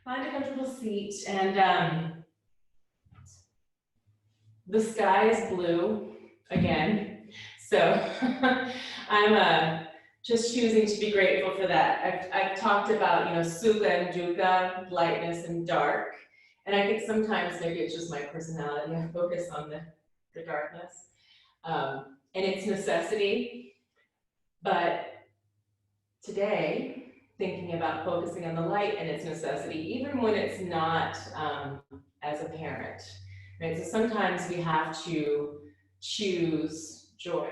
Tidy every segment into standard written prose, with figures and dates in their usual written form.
Find a comfortable seat, and the sky is blue again. So I'm just choosing to be grateful for that. I've talked about, sukha and dukkha, lightness and dark. And I think sometimes maybe it's just my personality. I focus on the darkness and its necessity. But today, thinking about focusing on the light and its necessity, even when it's not as a parent, right? So sometimes we have to choose joy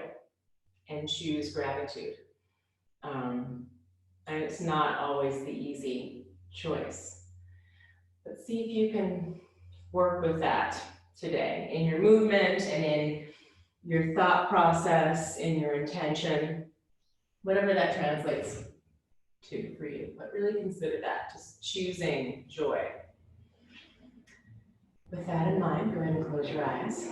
and choose gratitude. And it's not always the easy choice. But see if you can work with that today in your movement and in your thought process, in your intention, whatever that translates to for you. But really consider that, just choosing joy. With that in mind, go ahead and close your eyes.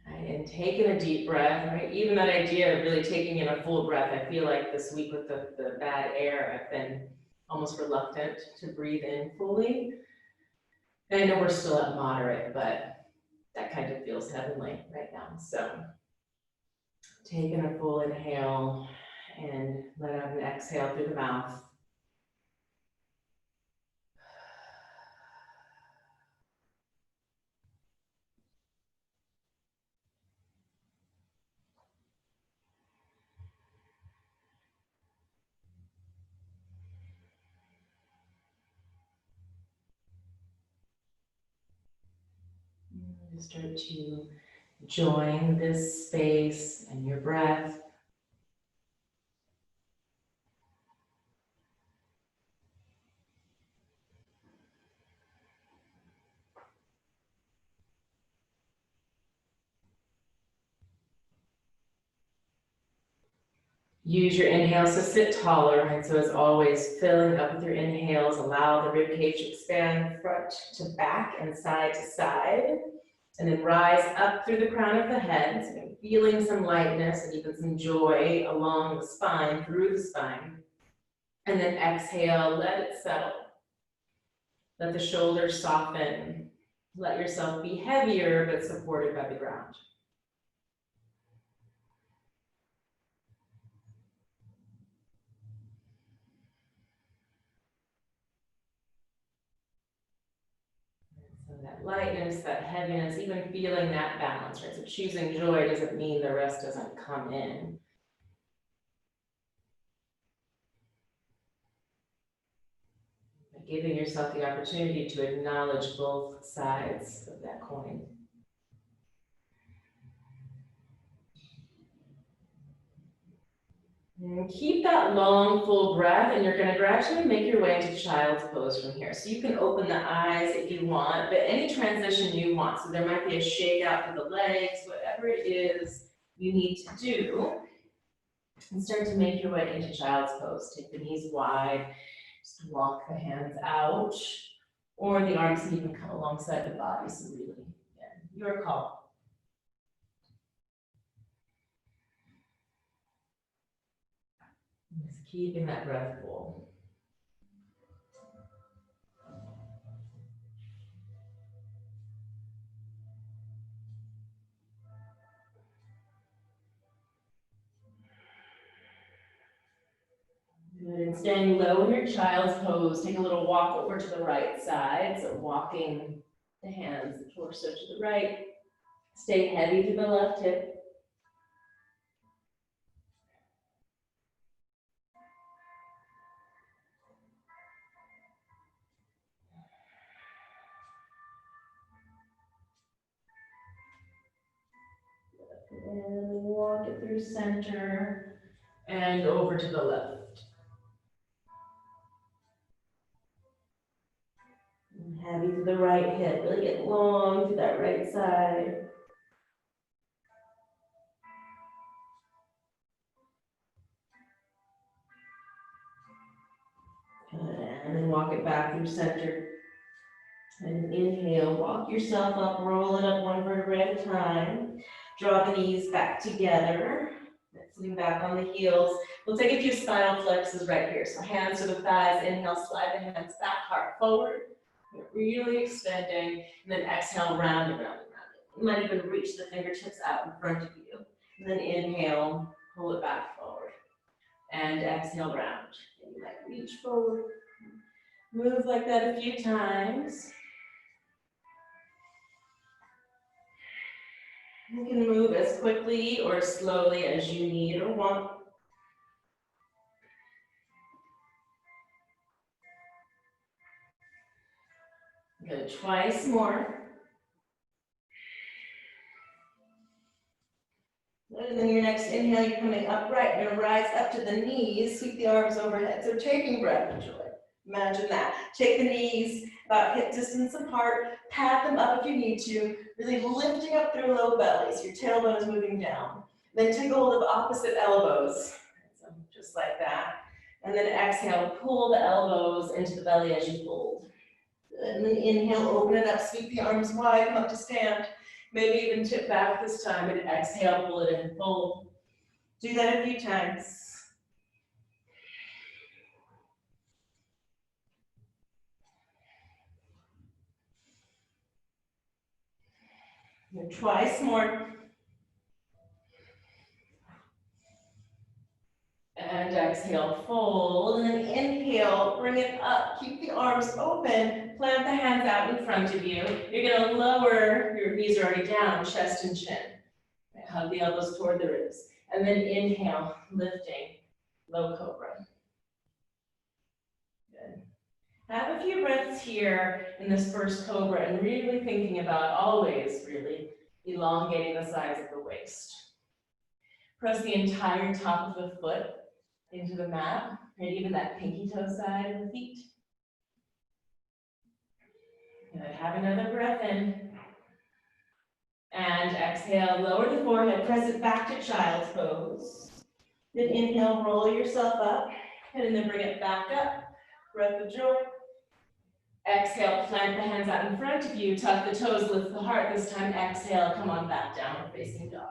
And take in a deep breath, right? Even that idea of really taking in a full breath, I feel like this week with the bad air, I've been almost reluctant to breathe in fully. And I know we're still at moderate, but that kind of feels heavenly right now. So take in a full inhale and let out an exhale through the mouth. Start to join this space and your breath. Use your inhales to sit taller, right? So as always, filling up with your inhales, allow the rib cage to expand front to back and side to side. And then rise up through the crown of the head, so feeling some lightness and even some joy along the spine, through the spine. And then exhale, let it settle. Let the shoulders soften. Let yourself be heavier, but supported by the ground. So that lightness, that heaviness, even feeling that balance, right? So choosing joy doesn't mean the rest doesn't come in. But giving yourself the opportunity to acknowledge both sides of that coin. And keep that long, full breath, and you're going to gradually make your way into child's pose from here. So you can open the eyes if you want, but any transition you want. So there might be a shake out to the legs, whatever it is you need to do. And start to make your way into child's pose. Take the knees wide, just walk the hands out, or the arms can even come alongside the body. So really, again, your call. Just keeping that breath full. Good, and staying low in your child's pose, take a little walk over to the right side. So walking the hands, the torso to the right. Stay heavy to the left hip. And walk it through center and over to the left. And heavy to the right hip, really get long to that right side. And then walk it back through center. And inhale, walk yourself up, roll it up one vertebrae at a time. Draw the knees back together. Sitting back on the heels. We'll take a few spinal flexes right here. So hands to the thighs, inhale, slide the hands back, heart forward. Really extending, and then exhale, round and round and round. You might even reach the fingertips out in front of you. And then inhale, pull it back forward. And exhale, round. And you might reach forward. Move like that a few times. You can move as quickly or slowly as you need or want. Good, twice more. Good, and then your next inhale, you're coming upright. You're gonna rise up to the knees, sweep the arms overhead. So taking breath, enjoy. Imagine that. Take the knees about hip distance apart, pat them up if you need to, really lifting up through low belly, so your tailbone is moving down. Then take hold of opposite elbows, so just like that. And then exhale, pull the elbows into the belly as you fold. And then inhale, open it up, sweep the arms wide, come up to stand. Maybe even tip back this time, and exhale, pull it in and fold. Do that a few times. And twice more. And exhale, fold, and then inhale, bring it up, keep the arms open, plant the hands out in front of you. You're gonna lower, your knees are already down, chest and chin. Hug the elbows toward the ribs. And then inhale, lifting, low cobra. Good. Have a few breaths here in this first cobra and really thinking about always really elongating the sides of the waist. Press the entire top of the foot into the mat, and even that pinky toe side of the feet. Good, have another breath in. And exhale, lower the forehead, press it back to child's pose. Then inhale, roll yourself up, and then bring it back up. Breath of joy. Exhale, plant the hands out in front of you, tuck the toes, lift the heart. This time, exhale, come on back, downward facing dog.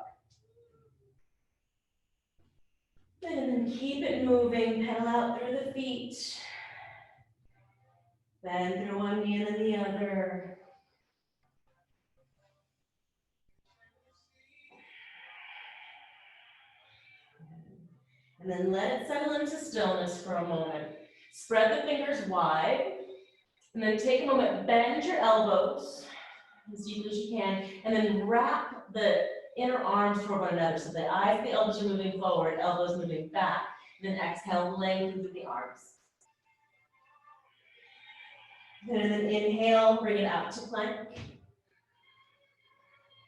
And then keep it moving, pedal out through the feet. Bend through one knee and then the other. And then let it settle into stillness for a moment. Spread the fingers wide. And then take a moment, bend your elbows as deeply as you can, and then wrap the inner arms toward one another. So the eyes and the elbows are moving forward, elbows moving back. And then exhale, lengthen through the arms. And then inhale, bring it out to plank.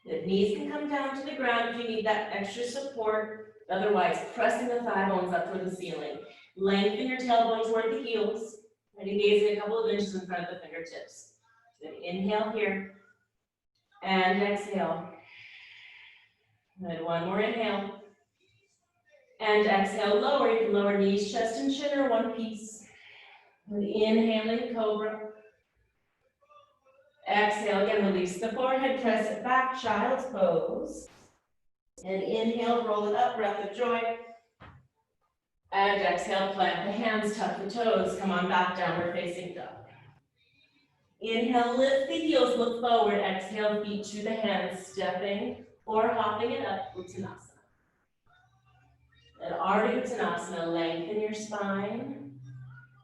The knees can come down to the ground if you need that extra support. Otherwise, pressing the thigh bones up toward the ceiling. Lengthen your tailbone toward the heels. Ready, gazing a couple of inches in front of the fingertips. Then inhale here. And exhale. Then one more inhale. And exhale, lower. You can lower knees, chest, and chin or one piece. And inhaling, cobra. Exhale, again, release the forehead, press it back, child's pose. And inhale, roll it up, breath of joy. And exhale, plant the hands, tuck the toes, come on back, downward facing dog. Inhale, lift the heels, look forward. Exhale, feet to the hands, stepping or hopping it up, Uttanasana. And Ardha Uttanasana, lengthen your spine.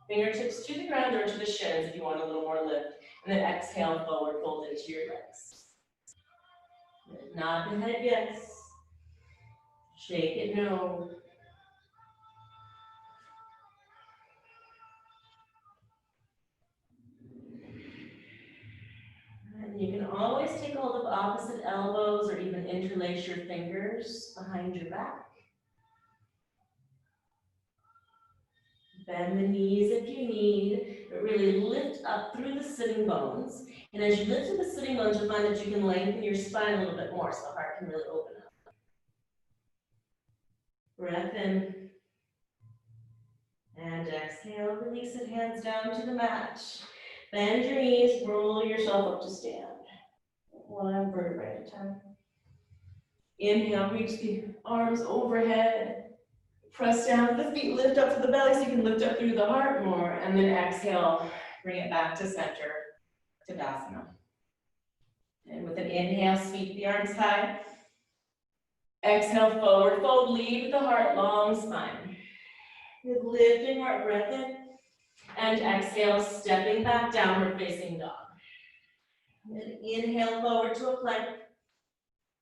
Fingertips to the ground or to the shins if you want a little more lift. And then exhale, forward, fold into your legs. Nod the head, yes. Shake it, no. And you can always take hold of opposite elbows or even interlace your fingers behind your back. Bend the knees if you need, but really lift up through the sitting bones. And as you lift through the sitting bones, you'll find that you can lengthen your spine a little bit more so the heart can really open up. Breath in. And exhale, release it, hands down to the mat. Bend your knees, roll yourself up to stand. One vertebrae at a time. Inhale, reach the arms overhead. Press down with the feet, lift up to the belly so you can lift up through the heart more, and then exhale, bring it back to center, Tadasana. And with an inhale, sweep the arms high. Exhale, forward fold, lead with the heart, long spine. With lifting heart, breath in, and exhale, stepping back, downward facing dog. And inhale, forward to a plank.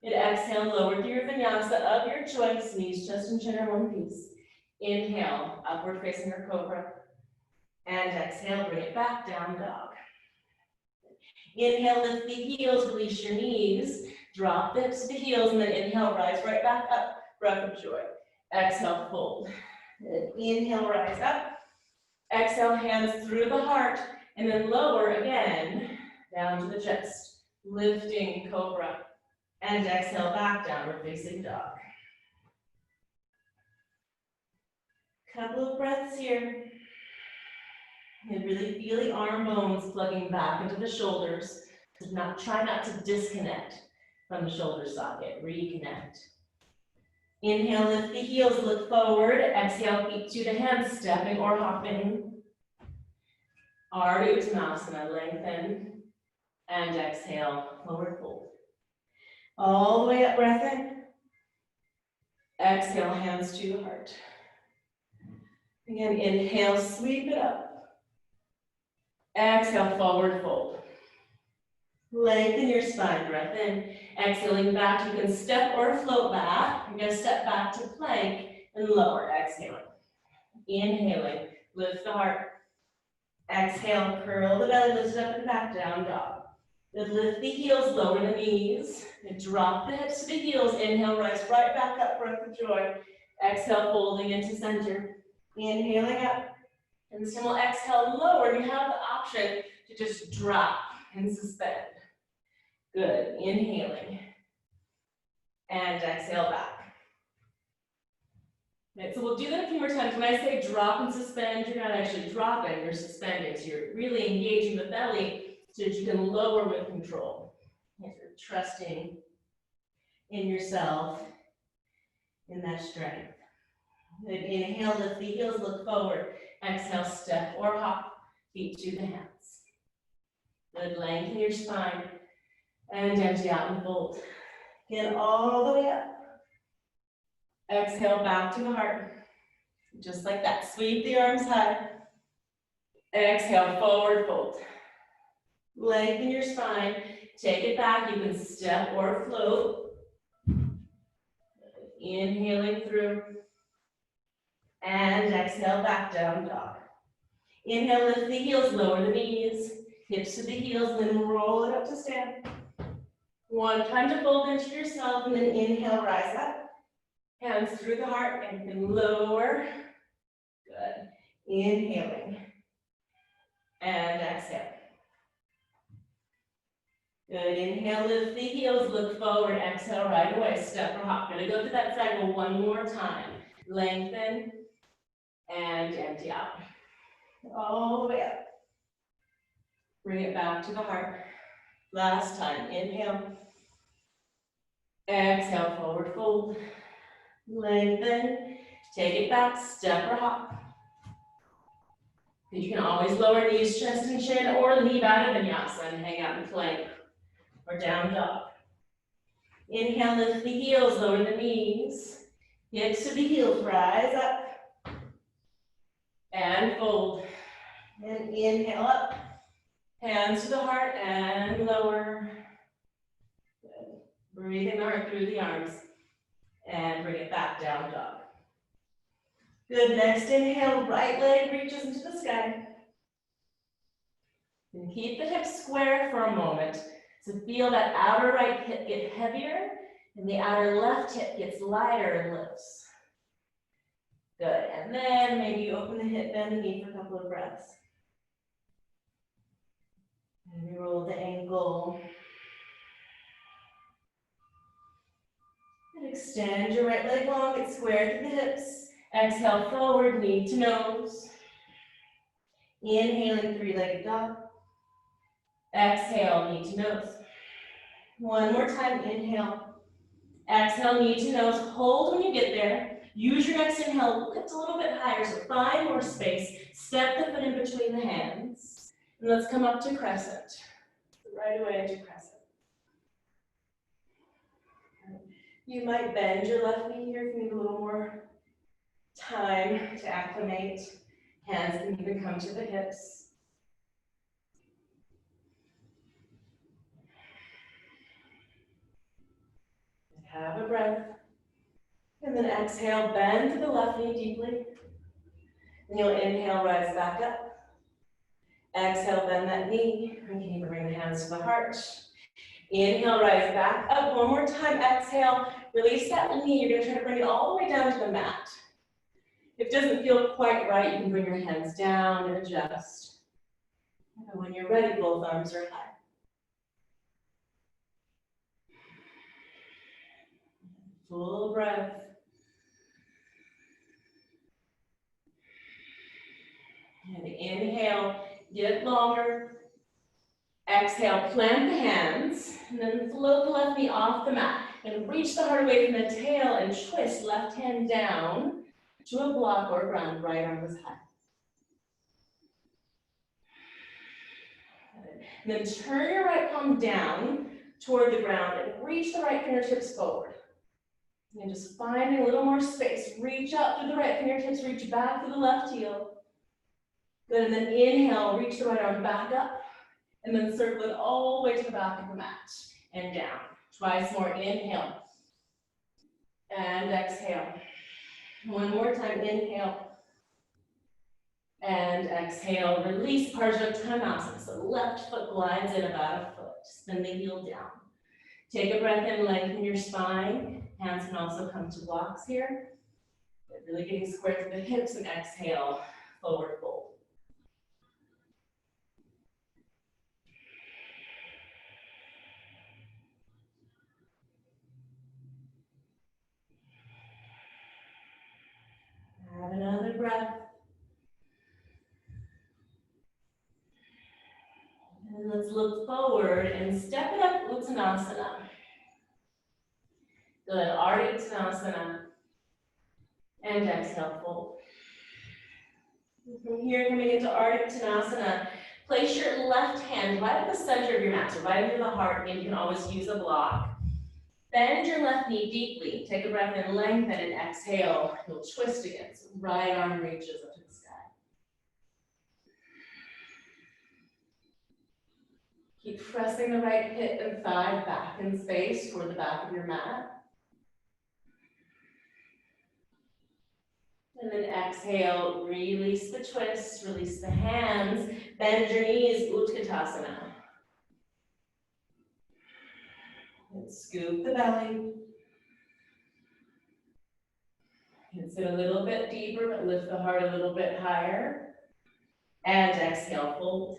And exhale, lower through your vinyasa of your choice, knees, chest, and chin are one piece. Inhale, upward facing your cobra. And exhale, bring it back, down dog. Inhale, lift the heels, release your knees. Drop them to the heels, and then inhale, rise right back up. Breath of joy. Exhale, fold. And inhale, rise up. Exhale, hands through the heart, and then lower again, down to the chest. Lifting cobra. And exhale, back, downward facing dog. Couple of breaths here. And really feel the arm bones plugging back into the shoulders. Try not to disconnect from the shoulder socket. Reconnect. Inhale, lift the heels, look forward. Exhale, feet to the hands, stepping or hopping. Ardha Uttanasana, lengthen. And exhale, forward fold. All the way up, breath in. Exhale, hands to the heart. Again, inhale, sweep it up. Exhale, forward fold. Lengthen your spine, breath in. Exhaling back, you can step or float back. You're gonna step back to plank and lower, exhaling. Inhaling, lift the heart. Exhale, curl the belly, lift it up and back, down dog. Then lift the heels, lower the knees. And drop the hips to the heels. Inhale, rise right back up, breath of joy. Exhale, folding into center. Inhaling up. And then we'll exhale, lower. You have the option to just drop and suspend. Good, inhaling. And exhale back. Okay, so we'll do that a few more times. When I say drop and suspend, you're not actually dropping, you're suspending. So you're really engaging the belly so that you can lower with control. You're trusting in yourself, in that strength. Good, inhale, lift the heels, look forward. Exhale, step or hop, feet to the hands. Good, lengthen your spine. And empty out and fold. Get all the way up. Exhale, back to the heart. Just like that. Sweep the arms high. Exhale, forward fold. Lengthen your spine. Take it back. You can step or float. Inhaling through. And exhale, back down dog. Inhale, lift the heels, lower the knees. Hips to the heels, then roll it up to stand. One time to fold into yourself, and then inhale, rise up. Hands through the heart, and you can lower. Good. Inhaling. And exhale. Good. Inhale, lift the heels, look forward. Exhale, right away. Step or hop. Gonna go to that cycle one more time. Lengthen. And empty out. All the way up. Bring it back to the heart. Last time. Inhale. Exhale, forward fold. Lengthen. Take it back, step or hop. You can always lower knees, chest, and chin, or leave out of vinyasa and hang out in plank or down dog. Inhale, lift the heels, lower the knees. Hips to the heels, rise up. And fold. And inhale up. Hands to the heart and lower. Good. Breathing the heart through the arms. And bring it back, down dog. Good, next inhale, right leg reaches into the sky. And keep the hips square for a moment. So feel that outer right hip get heavier, and the outer left hip gets lighter and lifts. Good, and then maybe open the hip, bend the knee for a couple of breaths. Maybe roll the ankle. And extend your right leg long, get square through the hips. Exhale, forward, knee to nose. Inhaling, three-legged dog. Exhale, knee to nose. One more time, inhale. Exhale, knee to nose. Hold when you get there. use your next inhale, lift a little bit higher, so find more space. Step the foot in between the hands. And let's come up to crescent. Right away into crescent. You might bend your left knee here if you need a little more time to acclimate. Hands can even come to the hips. Have a breath. And then exhale, bend to the left knee deeply. And you'll inhale, rise back up. Exhale, bend that knee. You can even bring the hands to the heart. Inhale, rise back up. One more time, exhale. Release that knee. You're gonna try to bring it all the way down to the mat. If it doesn't feel quite right, you can bring your hands down and adjust. And when you're ready, both arms are high. Full breath. And inhale, get longer. Exhale, plant the hands, and then float the left knee off the mat. And reach the heart away from the tail and twist left hand down to a block or ground, right arm is high. And then turn your right palm down toward the ground and reach the right fingertips forward. And just finding a little more space. Reach up through the right fingertips, reach back to the left heel. Good, and then inhale, reach the right arm back up, and then circle it all the way to the back of the mat and down. Twice more, inhale, and exhale. One more time, inhale, and exhale. Release Parsvottanasana, so left foot glides in about a foot. Spin the heel down. Take a breath in, lengthen your spine. Hands can also come to blocks here. But really getting square through the hips, and exhale, forward fold. Have another breath. And let's look forward and step it up, Uttanasana. Good, Ardha Uttanasana. And exhale, fold. From here, coming into Ardha Uttanasana, place your left hand right at the center of your mat, so right into the heart, and you can always use a block. Bend your left knee deeply. Take a breath in, lengthen, and exhale. You'll twist again, so right arm reaches up to the sky. Keep pressing the right hip and thigh back in space toward the back of your mat. And then exhale, release the twist, release the hands, bend your knees, Utkatasana. And scoop the belly. You can sit a little bit deeper, but lift the heart a little bit higher. And exhale, fold.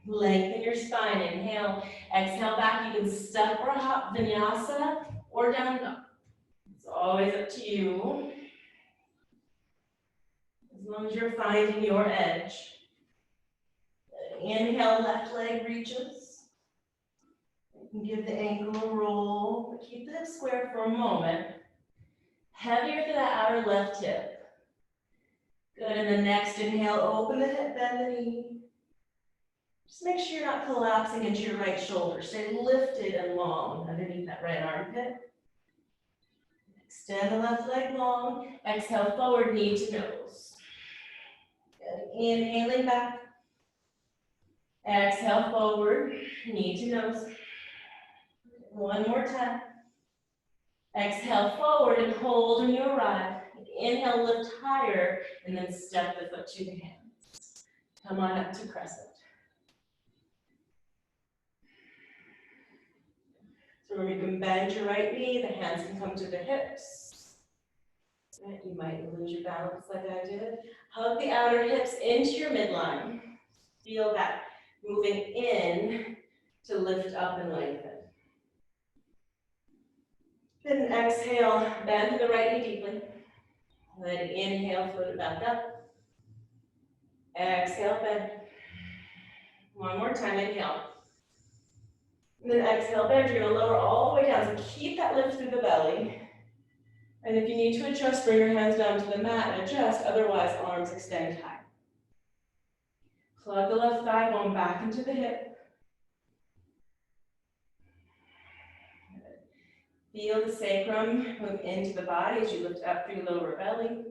Lengthen your spine, inhale. Exhale back, you can step or hop vinyasa or down dog. It's always up to you. As long as you're finding your edge. Inhale, left leg reaches. You can give the ankle a roll, but keep the hip square for a moment. Heavier to that outer left hip. Good, and the next inhale, open the hip, bend the knee. Just make sure you're not collapsing into your right shoulder. Stay lifted and long underneath that right armpit. Extend the left leg long. Exhale, forward, knee to nose. Good. Inhaling back. Exhale, forward, knee to nose. One more time. Exhale, forward and hold when you arrive. Inhale, lift higher, and then step the foot to the hands. Come on up to crescent. So you can bend your right knee, the hands can come to the hips. You might lose your balance like I did. Hug the outer hips into your midline. Feel that moving in to lift up and lengthen. Then exhale, bend the right knee deeply. Then inhale, float it back up. Exhale, bend. One more time, inhale. And then exhale, bend. You're gonna lower all the way down. So keep that lift through the belly. And if you need to adjust, bring your hands down to the mat and adjust, otherwise arms extend high. Plug the left thigh bone back into the hip. Feel the sacrum move into the body as you lift up through lower belly.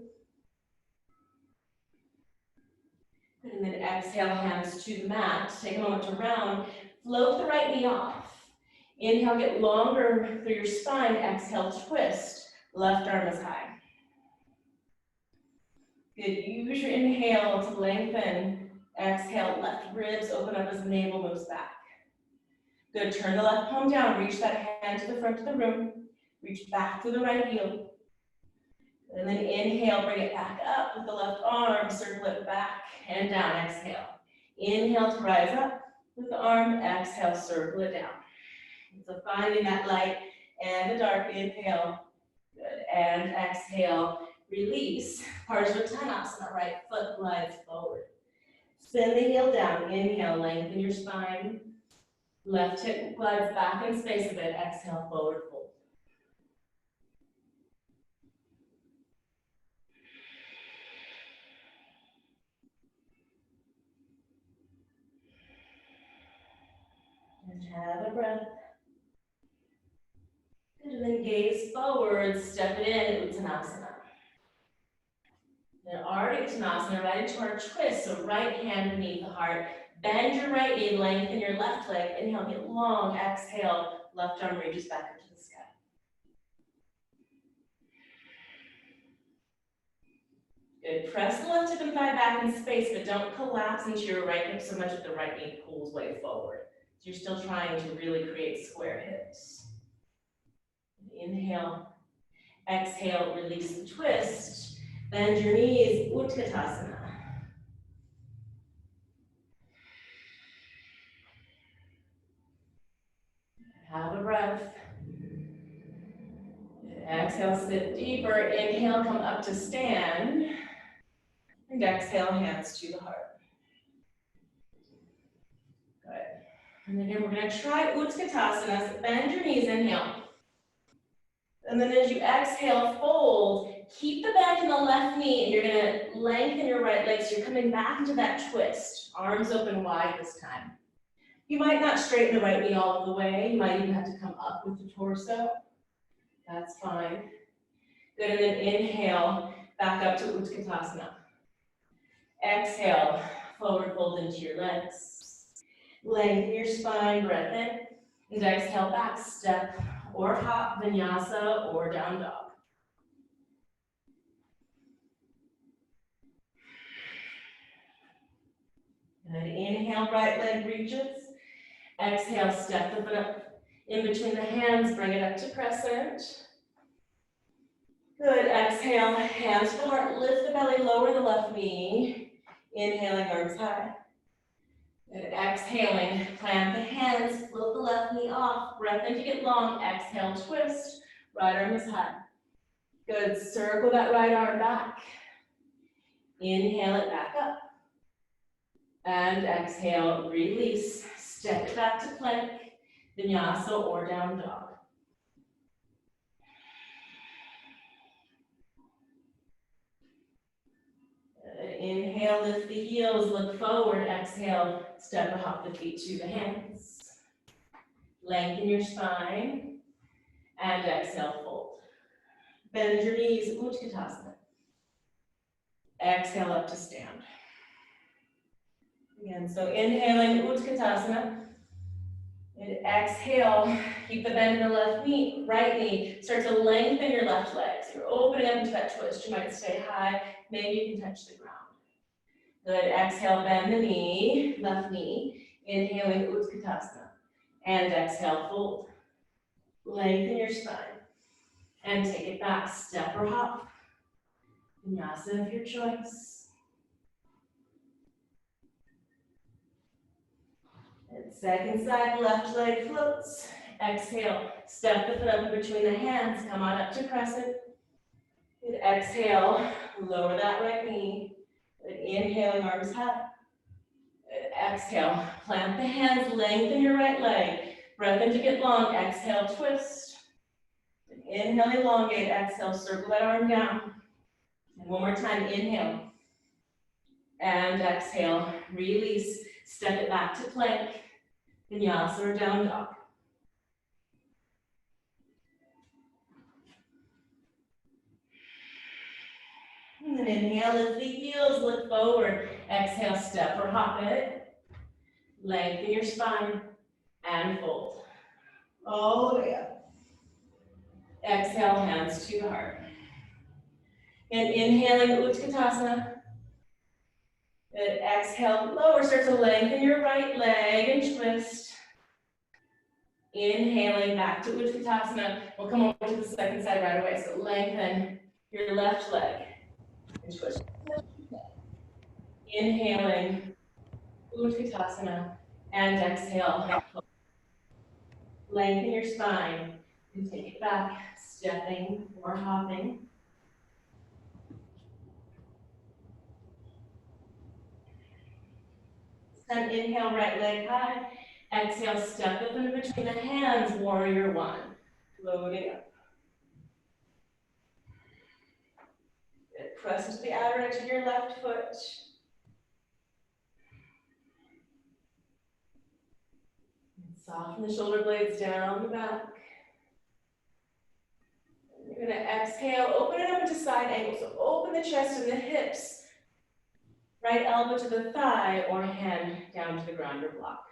And then exhale, hands to the mat. Take a moment to round. Float the right knee off. Inhale, get longer through your spine. Exhale, twist. Left arm is high. Good. Use your inhale to lengthen. Exhale, left ribs open up as the navel moves back. Good. Turn the left palm down. Reach that hand to the front of the room. Reach back to the right heel. And then inhale, bring it back up with the left arm. Circle it back and down. Exhale. Inhale to rise up with the arm. Exhale, circle it down. So finding that light and the dark. Inhale. Good. And exhale. Release. Parsvottanasana. Right foot glides forward. Send the heel down. Inhale, lengthen your spine. Left hip glides back in space a bit. Exhale, forward fold. And have a breath. And then gaze forward, step it in, Uttanasana. Then Ardha Uttanasana, right into our twist. So right hand beneath the heart. Bend your right knee, lengthen your left leg. Inhale, get long. Exhale, left arm reaches back into the sky. Good. Press the left hip and thigh back in space, but don't collapse into your right hip so much that the right knee pulls way forward. So you're still trying to really create square hips. Inhale. Exhale, release the twist. Bend your knees, Utkatasana. Have a breath. Exhale, sit deeper. Inhale, come up to stand. And exhale, hands to the heart. Good. And again, we're going to try Utkatasana. So bend your knees, inhale. And then as you exhale, fold. Keep the bend in the left knee, and you're going to lengthen your right leg. So you're coming back into that twist. Arms open wide this time. You might not straighten the right knee all the way. You might even have to come up with the torso. That's fine. Good, and then inhale, back up to Utkatasana. Exhale, forward fold into your legs. Lengthen your spine, breath in. And exhale, back, step or hop, vinyasa or down dog. Good, inhale, right leg reaches. Exhale, step the foot up in between the hands, bring it up to crescent. Good, exhale, hands to the heart, lift the belly, lower the left knee. Inhaling, arms high. Good, exhaling, plant the hands, float the left knee off, breath in to get long, exhale, twist, right arm is high. Good, circle that right arm back. Inhale it back up. And exhale, release, step it back to plank, vinyasa or down dog. Inhale, lift the heels, look forward. Exhale, step or hop the feet to the hands. Lengthen your spine. And exhale, fold. Bend your knees, Utkatasana. Exhale, up to stand. Again, so inhaling, Utkatasana. And exhale, keep the bend in the left knee, right knee. Start to lengthen your left leg. So you're opening up into that twist. You might stay high. Maybe you can touch the ground. Good, exhale, bend the knee, left knee. Inhaling, Utkatasana. And exhale, fold. Lengthen your spine. And take it back, step or hop. Vinyasa of your choice. And second side, left leg floats. Exhale, step the foot up in between the hands, come on up to crescent. Good, exhale, lower that right knee. Good, inhaling, arms high. Good, exhale, plant the hands, lengthen your right leg. Breath in to get long, exhale, twist. Good, Inhale, elongate, exhale, circle that arm down. And one more time, inhale. And exhale, release, step it back to plank, vinyasa or down dog. And then inhale, lift the heels, look forward. Exhale, step or hop it. Lengthen your spine and fold. All the way up. Exhale, hands to the heart. And inhaling, Utkatasana. Good, exhale, lower, start to lengthen your right leg and twist. Inhaling back to Utkatasana. We'll come over to the second side right away. So lengthen your left leg and twist. Inhaling, Utkatasana, and exhale. Lengthen your spine and take it back, stepping or hopping. Then inhale, right leg high. Exhale, step up in between the hands, warrior one. Loading up. Good. Press into the outer edge of your left foot. Soften the shoulder blades down the back. You're going to exhale, open it up into side angle. So open the chest and the hips. Right elbow to the thigh or hand down to the ground or block.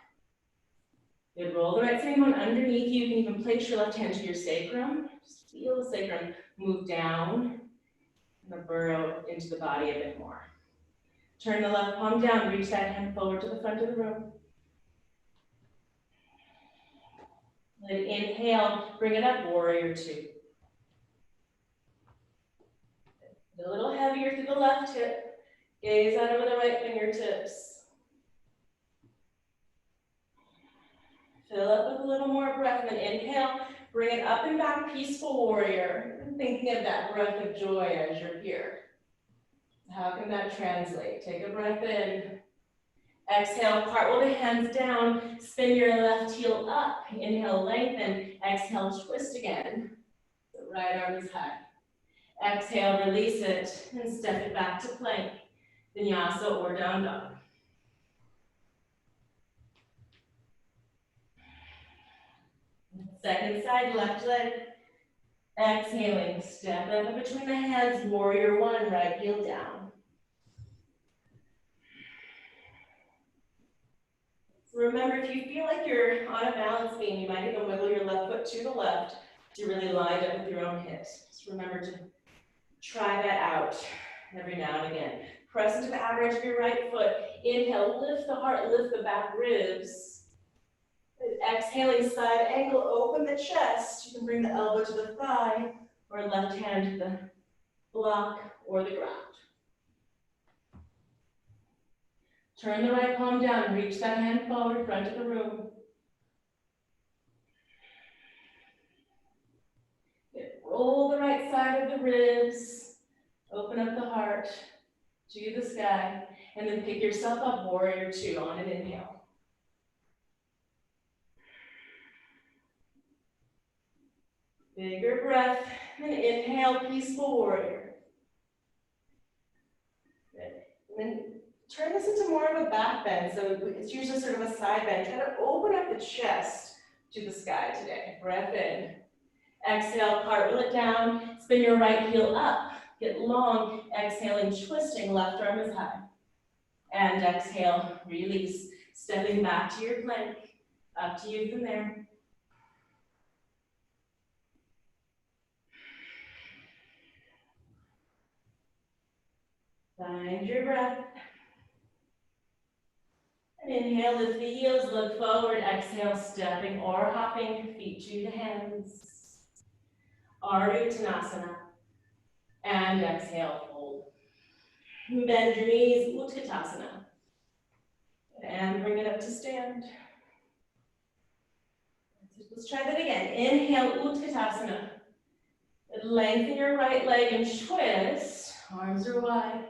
Good. Roll the right sitting bone underneath you. You can even place your left hand to your sacrum. Just feel the sacrum move down and burrow into the body a bit more. Turn the left palm down, reach that hand forward to the front of the room. Then inhale, bring it up, warrior two. A little heavier through the left hip. Gaze out over the right fingertips. Fill up with a little more breath, and then inhale, bring it up and back, peaceful warrior. And thinking of that breath of joy as you're here. How can that translate? Take a breath in. Exhale, cartwheel the hands down, spin your left heel up. Inhale, lengthen. Exhale, twist again. The right arm is high. Exhale, release it, and step it back to plank, vinyasa or down dog. Second side, left leg. Exhaling, step up in between the hands, warrior one, right heel down. So remember, if you feel like you're on a balance beam, you might even wiggle your left foot to the left to really line up with your own hips. Just remember to try that out every now and again. Press into the outer edge of your right foot. Inhale, lift the heart, lift the back ribs. Exhaling, side angle, open the chest. You can bring the elbow to the thigh or left hand to the block or the ground. Turn the right palm down, reach that hand forward, front of the room. Roll the right side of the ribs, open up the heart to the sky, and then pick yourself up, warrior two, on an inhale. Bigger breath, and inhale, peaceful warrior. Good. And then turn this into more of a back bend, so it's usually sort of a side bend. Try to open up the chest to the sky today. Breath in. Exhale, cartwheel it down, spin your right heel up, get long, exhaling, twisting, left arm is high. And exhale, release, stepping back to your plank, up to you from there. Find your breath. And inhale, lift the heels, look forward, exhale, stepping or hopping, feet to the hands. Ardha. And exhale, fold. Bend your knees, Utkatasana. And bring it up to stand. Let's try that again. Inhale, Utkatasana. Lengthen your right leg and twist. Arms are wide.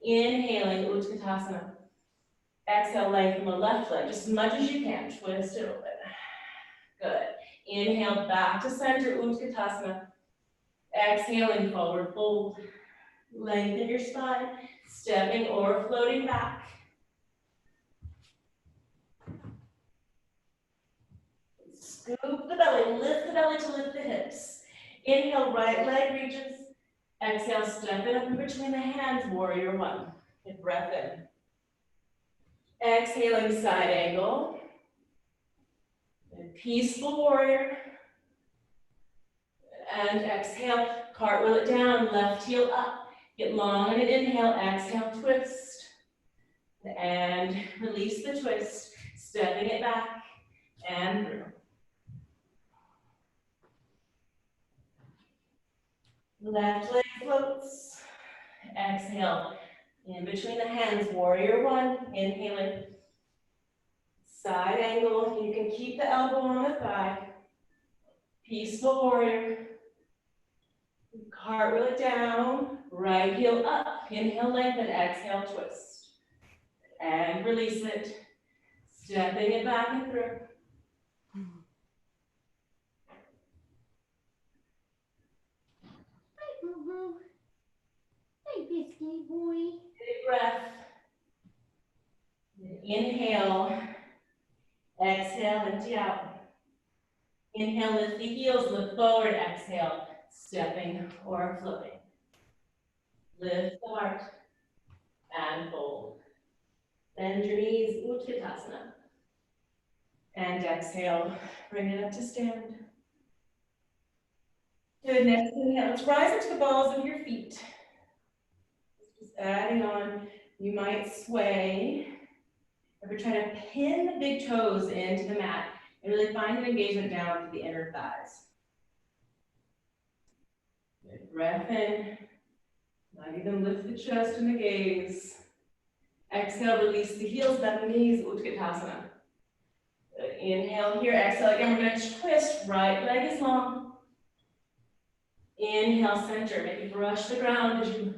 Inhaling, Utkatasana. Exhale, lengthen the left leg just as much as you can. Twist it open. Good. Inhale back to center, Utkatasana. Exhaling, forward fold. Lengthen your spine, stepping or floating back. Scoop the belly, lift the belly to lift the hips. Inhale, right leg reaches. Exhale, step it up in between the hands, warrior one. Good breath in. Exhaling, side angle. Peaceful warrior. And exhale, cartwheel it down, left heel up. Get long on an inhale, exhale, twist. And release the twist, stepping it back and through. Left leg floats. Exhale, in between the hands, warrior one, inhaling. Side angle, you can keep the elbow on the thigh. Peaceful warrior. Cartwheel it down, right heel up. Inhale, lengthen, exhale, twist. And release it. Stepping it back and through. Hi, Boo-Boo. Hi, Biscuit Boy. Big breath. Inhale. Exhale, empty out. Inhale, lift the heels, look forward, exhale, stepping or floating. Lift the heart and fold. Bend your knees, Utkatasana. And exhale, bring it up to stand. Good, next inhale, let's rise into the balls of your feet. Just adding on, you might sway. If you're trying to pin the big toes into the mat and really find an engagement down to the inner thighs. Good, breath in. Not even lift the chest and the gaze. Exhale, release the heels, bend the knees, Utkatasana. Good. Inhale here, exhale again, we're going to twist, right leg is long. Inhale, center, maybe brush the ground as you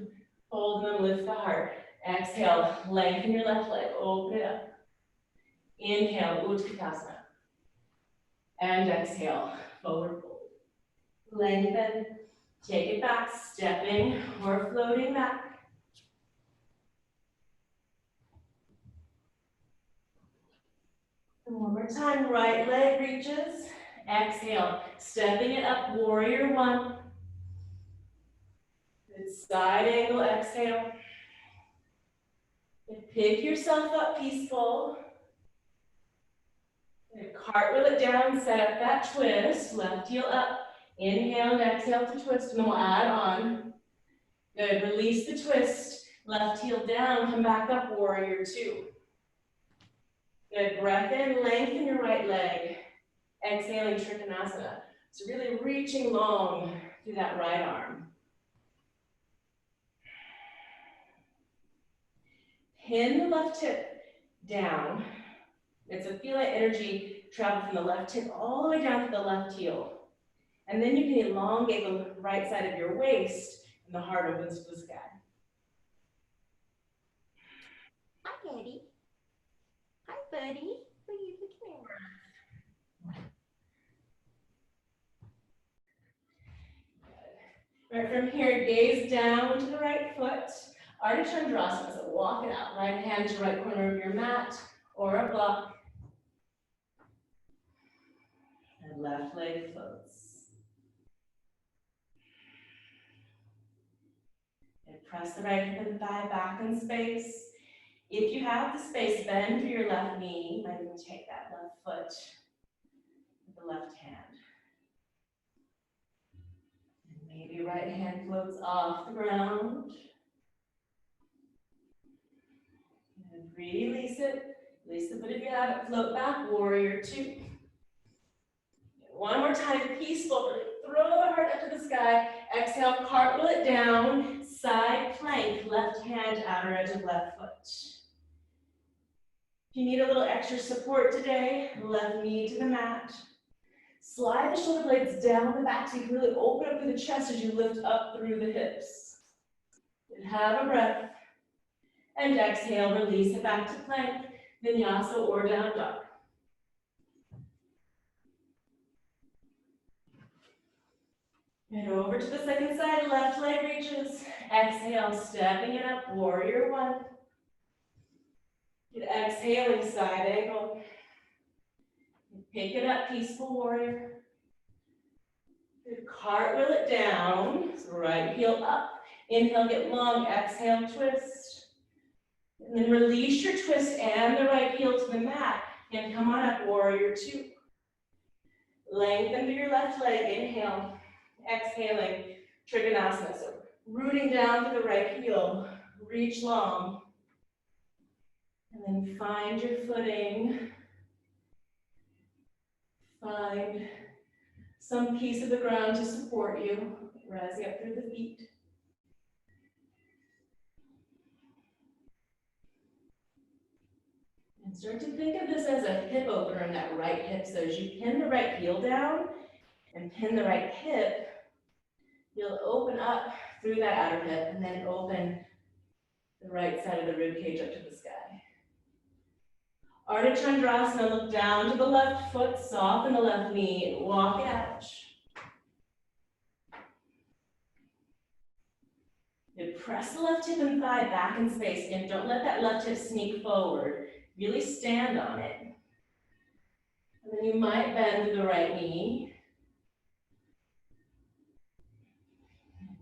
fold and lift the heart. Exhale, lengthen your left leg, open it up. Inhale, Utkatasana. And exhale, forward fold. Lengthen, take it back, stepping or floating back. And one more time, right leg reaches. Exhale, stepping it up, warrior one. Good side angle, exhale. And pick yourself up, peaceful. And cartwheel it down, set up that twist, left heel up. Inhale and exhale to twist, and then we'll add on. Good, release the twist, left heel down, come back up, warrior two. Good, breath in, lengthen your right leg. Exhaling, Trikonasana. So really reaching long through that right arm. Pin the left hip down. It's a feel like energy travel from the left hip all the way down to the left heel. And then you can elongate the right side of your waist and the heart opens to the sky. Hi, Daddy. Hi, buddy. What are you looking at? Right, from here, gaze down to the right foot. Ardha Chandrasana, so walk it out. Right hand to right corner of your mat or a block. And left leg floats. And press the right hip and thigh back in space. If you have the space, bend through your left knee. And then take that left foot with the left hand. And maybe right hand floats off the ground. And release it. Release the foot if you have it. Float back, warrior two. One more time, peaceful. Throw the heart up to the sky. Exhale, cartwheel it down. Side plank, left hand, outer edge of left foot. If you need a little extra support today, left knee to the mat. Slide the shoulder blades down the back so you can really open up through the chest as you lift up through the hips. And have a breath. And exhale, release it back to plank, vinyasa or down dog. And over to the second side, left leg reaches. Exhale, stepping it up, warrior one. Good, exhaling, side angle. Pick it up, peaceful warrior. Good, cartwheel it down, so right heel up. Inhale, get long, exhale, twist. And then release your twist and the right heel to the mat. And come on up, warrior two. Lengthen through your left leg, inhale. Exhaling, Trikonasana. So rooting down to the right heel, reach long. And then find your footing. Find some piece of the ground to support you, rising up through the feet. And start to think of this as a hip opener in that right hip. So as you pin the right heel down and pin the right hip, you'll open up through that outer hip and then open the right side of the rib cage up to the sky. Ardha Chandrasana, look down to the left foot, soften the left knee, walk it out. Good. Press the left hip and thigh back in space. Again, don't let that left hip sneak forward. Really stand on it. And then you might bend the right knee.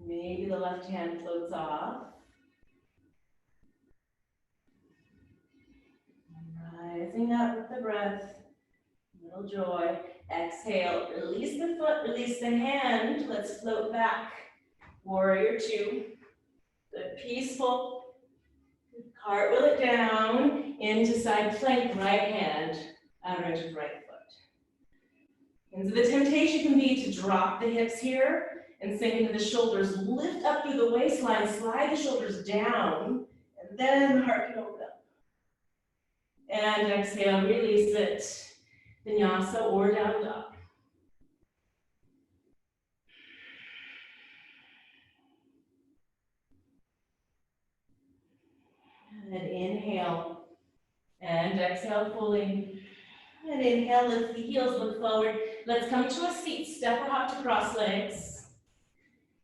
Maybe the left hand floats off. Rising up with the breath. Little joy. Exhale, release the foot, release the hand. Let's float back. Warrior two. Good, peaceful. Cartwheel it down into side plank, right hand, outer edge of right foot. And so the temptation can be to drop the hips here and sink into the shoulders. Lift up through the waistline, slide the shoulders down, and then the heart can open up. And exhale, release it. Vinyasa or down dog. And inhale. And exhale fully. And inhale, lift the heels, look forward. Let's come to a seat, step or hop to cross legs.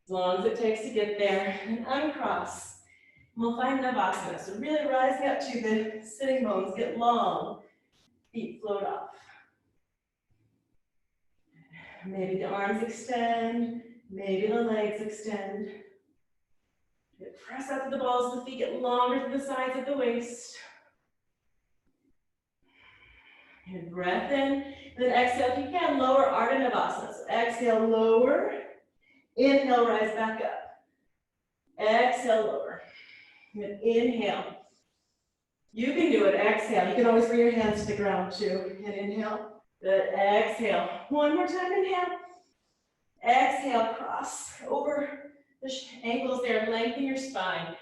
As long as it takes to get there. And uncross. We'll find Navasana. So really rising up to the sitting bones, get long. Feet float off. Maybe the arms extend, maybe the legs extend. Press up to the balls of the feet, get longer to the sides of the waist. And breath in, and then exhale if you can, lower Ardha Navasana. So exhale, lower. Inhale, rise back up. Exhale, lower. And inhale. You can do it, exhale. You can always bring your hands to the ground too. And inhale. Good, exhale. One more time, inhale. Exhale, cross over the ankles there, lengthen your spine.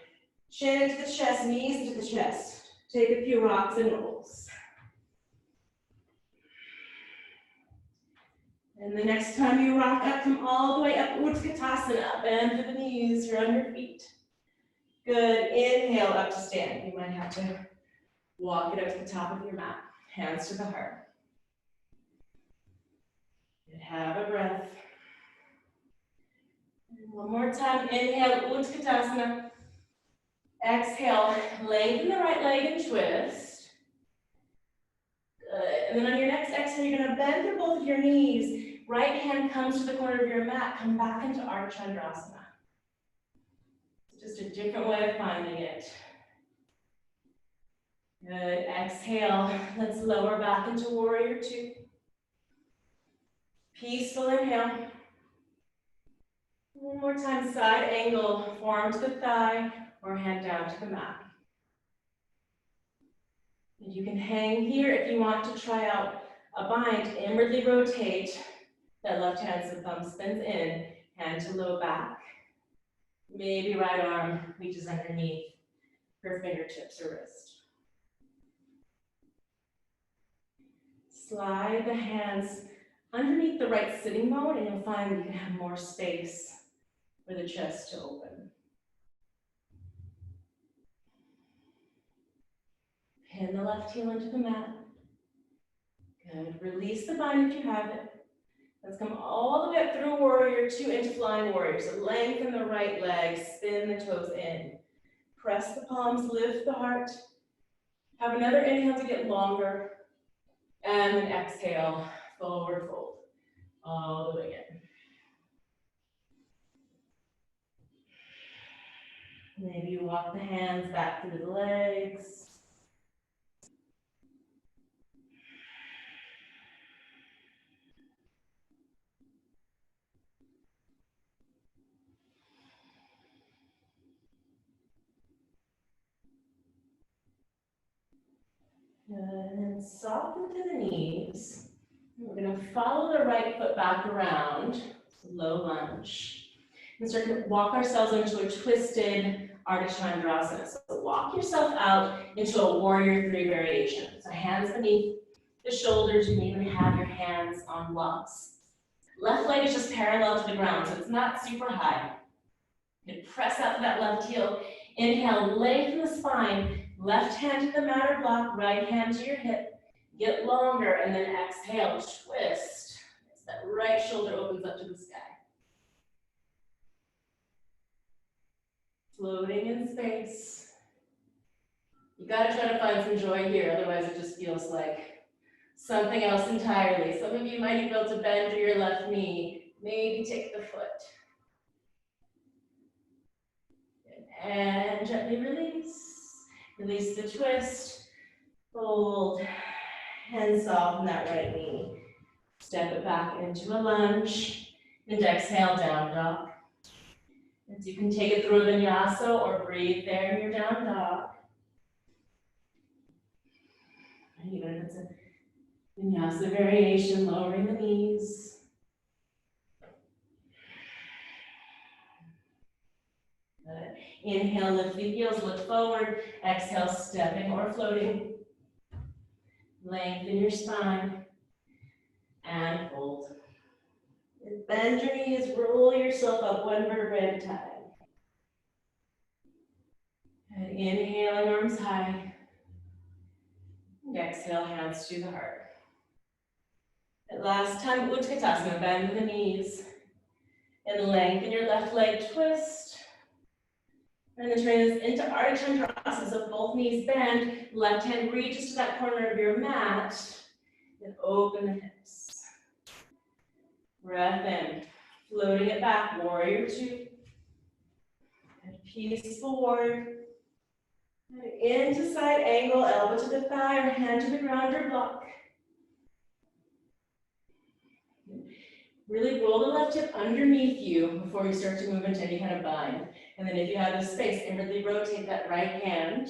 Chin into the chest, knees into the chest. Take a few rocks and rolls. And the next time you rock up, come all the way up, Utkatasana, bend to the knees, you're on your feet. Good, inhale up to stand. You might have to walk it up to the top of your mat, hands to the heart. And have a breath. And one more time, inhale, Utkatasana. Exhale, lengthen the right leg and twist. Good, and then on your next exhale, you're gonna bend through both of your knees. Right hand comes to the corner of your mat, come back into Ardha Chandrasana. It's just a different way of finding it. Good, exhale, let's lower back into warrior two. Peaceful inhale. One more time, side angle, forearm to the thigh, or hand down to the mat. And you can hang here if you want to try out a bind, inwardly rotate. That left hand, so thumb spins in, hand to low back. Maybe right arm reaches underneath her fingertips or wrist. Slide the hands underneath the right sitting bone, and you'll find you can have more space for the chest to open. Pin the left heel into the mat. Good. Release the bind if you have it. Let's come all the way up through warrior two into flying warrior. So lengthen the right leg, spin the toes in. Press the palms, lift the heart. Have another inhale to get longer. And then exhale, forward fold. All the way in. Maybe you walk the hands back through the legs. And soften to the knees. We're going to follow the right foot back around, low lunge. And start to walk ourselves into a twisted Ardha Chandrasana. So walk yourself out into a warrior three variation. So hands beneath the shoulders, you can even have your hands on blocks. Left leg is just parallel to the ground, so it's not super high. You can press up that left heel. Inhale, lengthen the spine. Left hand to the mat or block, right hand to your hip. Get longer, and then exhale, twist. As that right shoulder opens up to the sky. Floating in space. You gotta try to find some joy here, otherwise it just feels like something else entirely. Some of you might be able to bend through your left knee, maybe take the foot. And gently release. Release the twist. Fold. And soften that right knee. Step it back into a lunge. And exhale, down dog. As you can take it through a vinyasa or breathe there in your down dog. And even if it's a vinyasa variation, lowering the knees. Good. Inhale, lift the heels, look forward. Exhale, stepping or floating. Lengthen your spine. And fold. And bend your knees, roll yourself up one vertebrae at a time. And inhaling, arms high. And exhale, hands to the heart. And last time, Utkatasana, bend the knees. And lengthen your left leg, twist. And then turn this into Ardha Chandrasana, so both knees bend. Left hand reaches to that corner of your mat. And open the hips. Breath in. Floating it back, warrior two. And peaceful warrior. And into side angle, elbow to the thigh or hand to the ground or block. Really roll the left hip underneath you before you start to move into any kind of bind. And then if you have the space, inwardly rotate that right hand,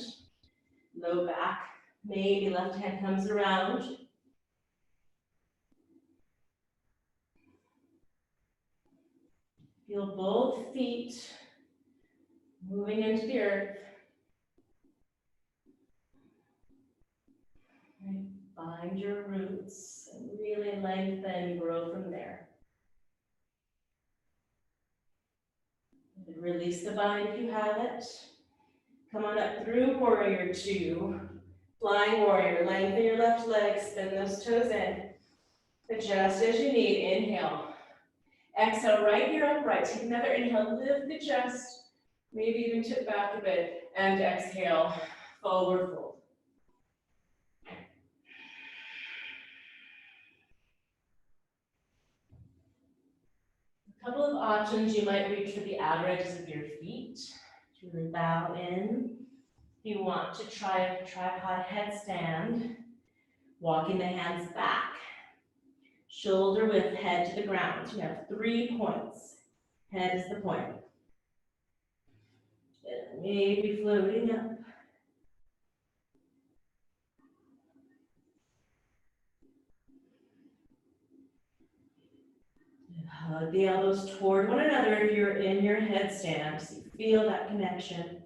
low back. Maybe left hand comes around. Feel both feet moving into the earth. Right. Find your roots and really lengthen, grow from there. Release the bind if you have it. Come on up through warrior two. Flying warrior, lengthen your left leg, spin those toes in. Adjust as you need, inhale. Exhale, right here upright. Take another inhale, lift the chest. Maybe even tip back a bit. And exhale, forward fold. A couple of options, you might reach for the averages of your feet. To bow in. If you want to try a tripod headstand, walking the hands back. Shoulder width, head to the ground. You have 3 points. Head is the point. And maybe floating up. And hug the elbows toward one another if you're in your headstand, so you feel that connection.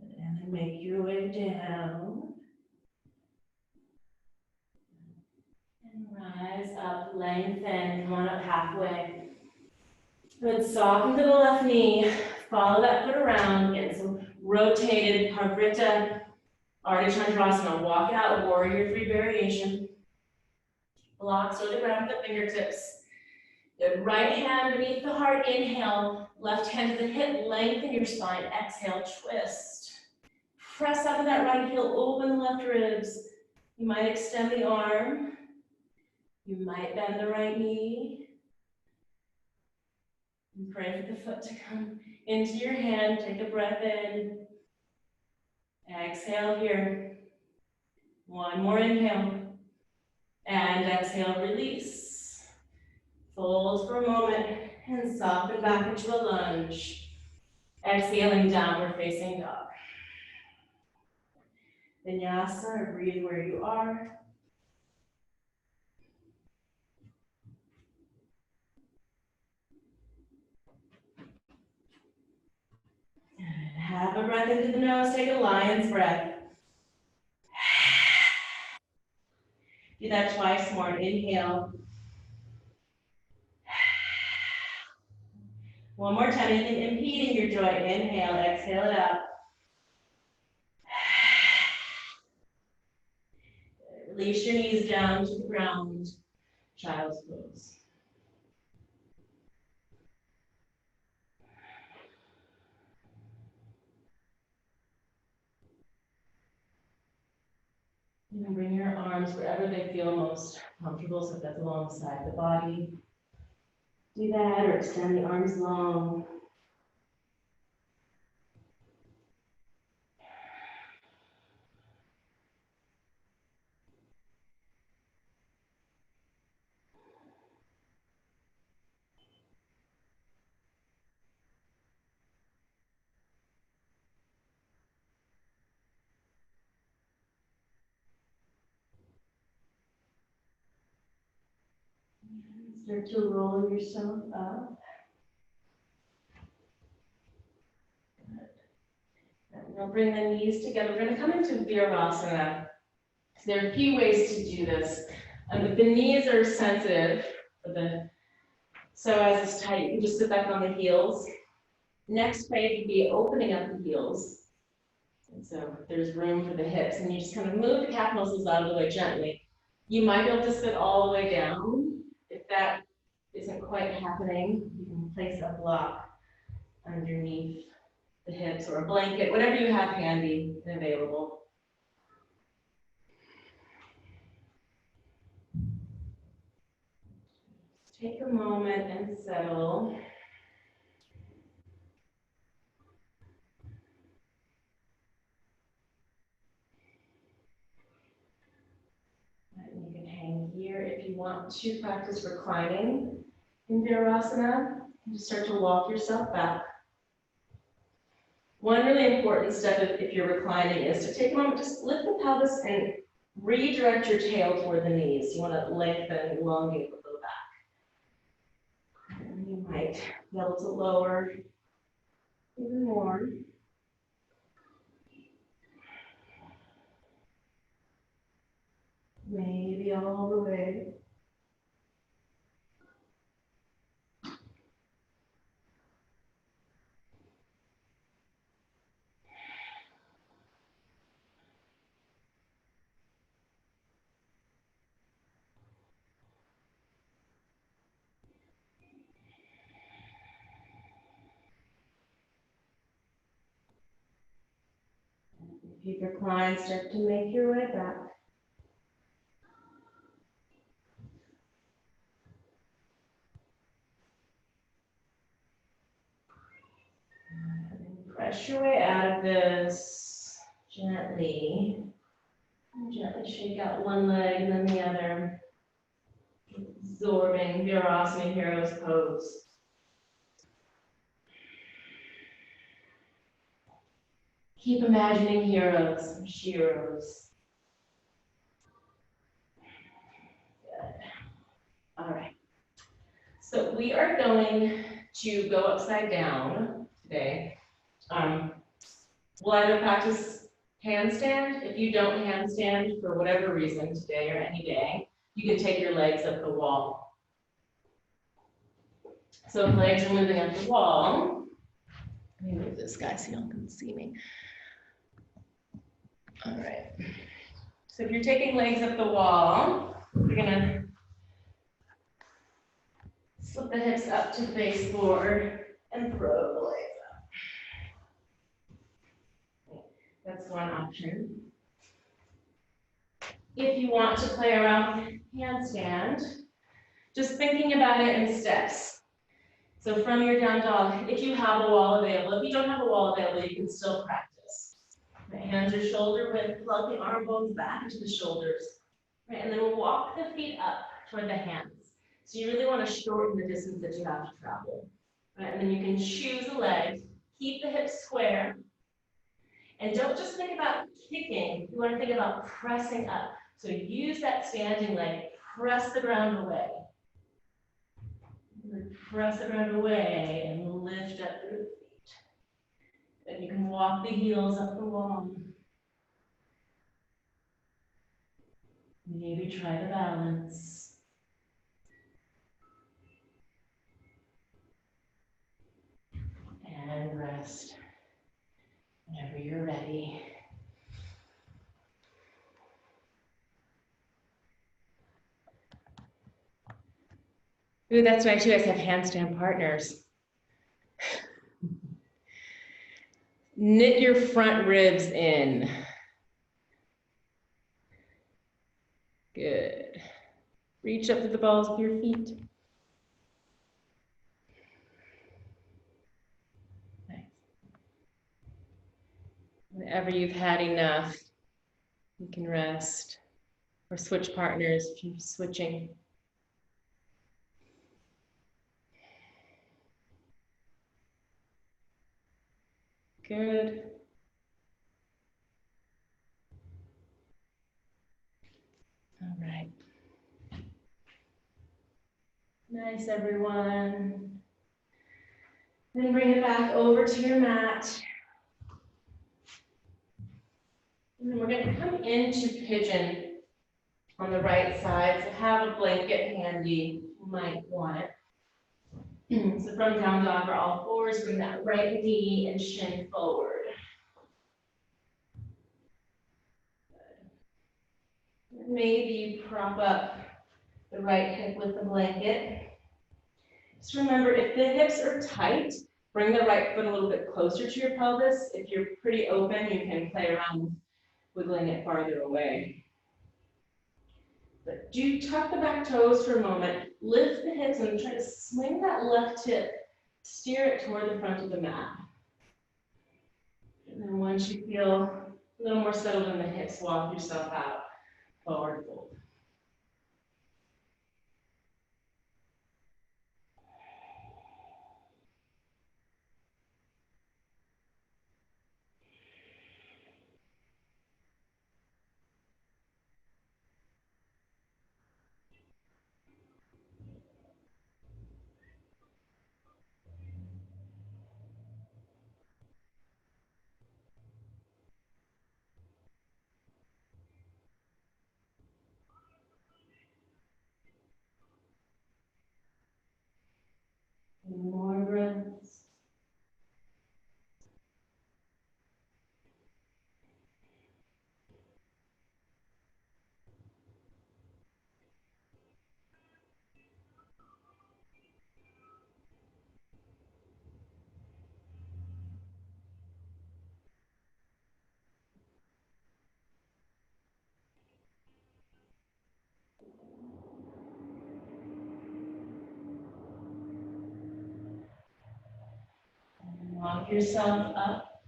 And then make your way down. And rise up, lengthen, come on up halfway. Good, soften to the left knee. Follow that foot around, get some rotated Parvrita Ardha Chandrasana, walk out, warrior three variation. Blocks or the ground with the fingertips. The right hand beneath the heart, inhale. Left hand to the hip, lengthen your spine. Exhale, twist. Press up with that right heel, open the left ribs. You might extend the arm. You might bend the right knee. And pray for the foot to come into your hand. Take a breath in. Exhale here. One more inhale. And exhale, release. Fold for a moment and soften back into a lunge. Exhaling, downward facing dog. Vinyasa, or breathe where you are. Have a breath into the nose, take a lion's breath. Do that twice more. Inhale. One more time, anything impeding your joy. Inhale, exhale it out. Release your knees down to the ground. Child's pose. And bring your arms wherever they feel most comfortable, so if that's alongside the body. Do that, or extend the arms long. Start to roll yourself up. Now bring the knees together. We're going to come into Virasana. There are a few ways to do this. If the knees are sensitive, for the psoas is tight, you can just sit back on the heels. Next phase would be opening up the heels. And so there's room for the hips, and you just kind of move the calf muscles out of the way gently. You might be able to sit all the way down. If that isn't quite happening, you can place a block underneath the hips or a blanket, whatever you have handy and available. Take a moment and settle. And you can hang here if you want to practice reclining in Virasana. Just start to walk yourself back. One really important step if you're reclining is to take a moment, just lift the pelvis and redirect your tail toward the knees. You want to lengthen and elongate the low back. And you might be able to lower even more. Maybe all the way. If you recline, start to make your way back. And press your way out of this gently. Gently shake out one leg and then the other. Absorbing Virasana Hero's pose. Keep imagining heroes and sheroes. Good. All right. So we are going to go upside down today. We'll either practice handstand. If you don't handstand for whatever reason today or any day, you can take your legs up the wall. So if legs are moving up the wall, let me move this guy so y'all can see me. All right. So if you're taking legs up the wall, you're gonna slip the hips up to the baseboard and throw the legs up. That's one option. If you want to play around with handstand, just thinking about it in steps. So from your down dog, if you have a wall available, if you don't have a wall available, you can still practice. Right, hands are shoulder width, plug the arm bones back into the shoulders. Right, and then we'll walk the feet up toward the hands. So you really want to shorten the distance that you have to travel. Right, and then you can choose a leg, keep the hips square, and don't just think about kicking, you want to think about pressing up. So use that standing leg, press the ground away. Press the ground away and lift up through the feet. And you can walk the heels up the wall. Maybe try the balance. And rest whenever you're ready. Ooh, that's nice. You guys have handstand partners. Knit your front ribs in. Good. Reach up to the balls of your feet. Nice. Whenever you've had enough, you can rest or switch partners if you're switching. Good. All right. Nice, everyone. Then bring it back over to your mat. And then we're going to come into pigeon on the right side. So have a blanket handy. You might want it. So from down dog or all fours, bring that right knee and shin forward. Maybe prop up the right hip with the blanket. Just remember, if the hips are tight, bring the right foot a little bit closer to your pelvis. If you're pretty open, you can play around with wiggling it farther away. But do tuck the back toes for a moment, lift the hips and try to swing that left hip, steer it toward the front of the mat. And then once you feel a little more settled in the hips, walk yourself out, forward fold. More breaths. Walk yourself up.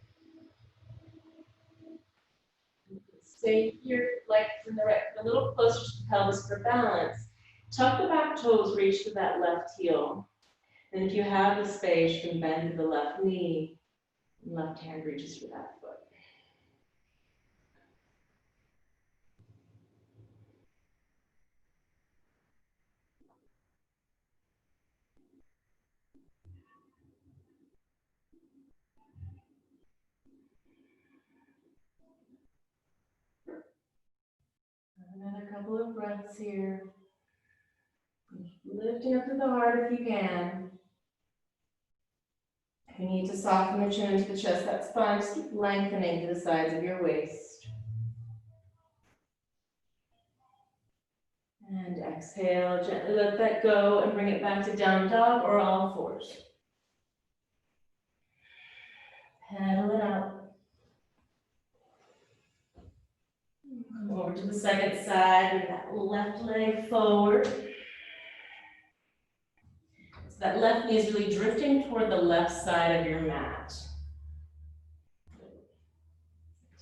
Stay your legs in the right, a little closer to the pelvis for balance. Tuck the back toes, reach to that left heel. And if you have the space, you can bend to the left knee. Left hand reaches for that foot. Another couple of breaths here. Lifting up to the heart if you can. If you need to soften the chin into the chest, that's fine. Just keep lengthening to the sides of your waist. Exhale, gently let that go and bring it back to down dog or all fours. Pedal it out. Come over to the second side with that left leg forward. So that left knee is really drifting toward the left side of your mat.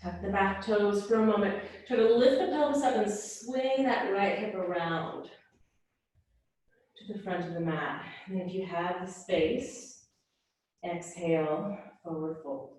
Tuck the back toes for a moment. Try to lift the pelvis up and swing that right hip around to the front of the mat. And if you have the space, exhale, forward fold.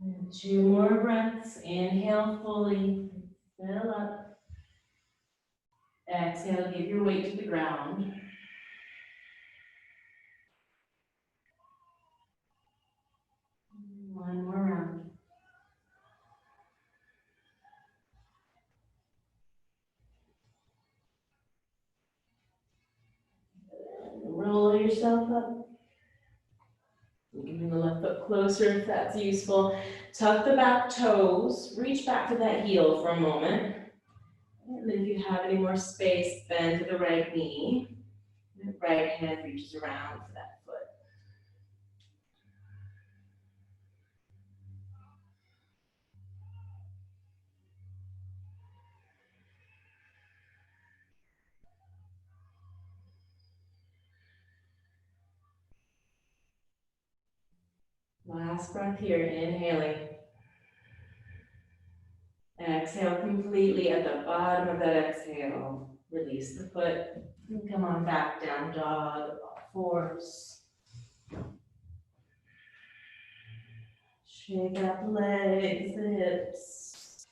And 2 more breaths. Inhale fully. Fill up. Exhale, give your weight to the ground. One more round. Roll yourself up. You can bring the left foot closer if that's useful. Tuck the back toes. Reach back to that heel for a moment. And then if you have any more space, bend to the right knee. The right hand reaches around for that foot. Last breath here, inhaling. Exhale completely at the bottom of that exhale. Release the foot and come on back, down dog, all fours. Shake out the legs, the hips.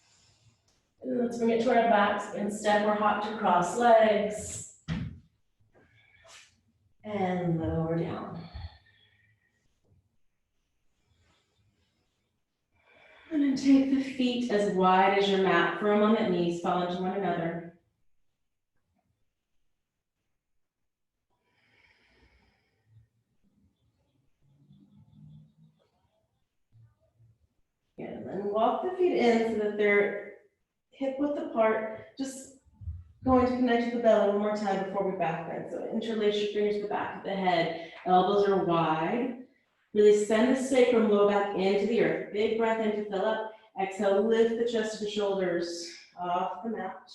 And let's bring it to our backs and step or hop to cross legs. And lower down. And then take the feet as wide as your mat for a moment, knees fall into one another. And then walk the feet in so that they're hip width apart. Just going to connect to the belly one more time before we back bend. So interlace your fingers to the back of the head. Elbows are wide. Really send the sacrum low back into the earth. Big breath in to fill up. Exhale, lift the chest and shoulders off the mat.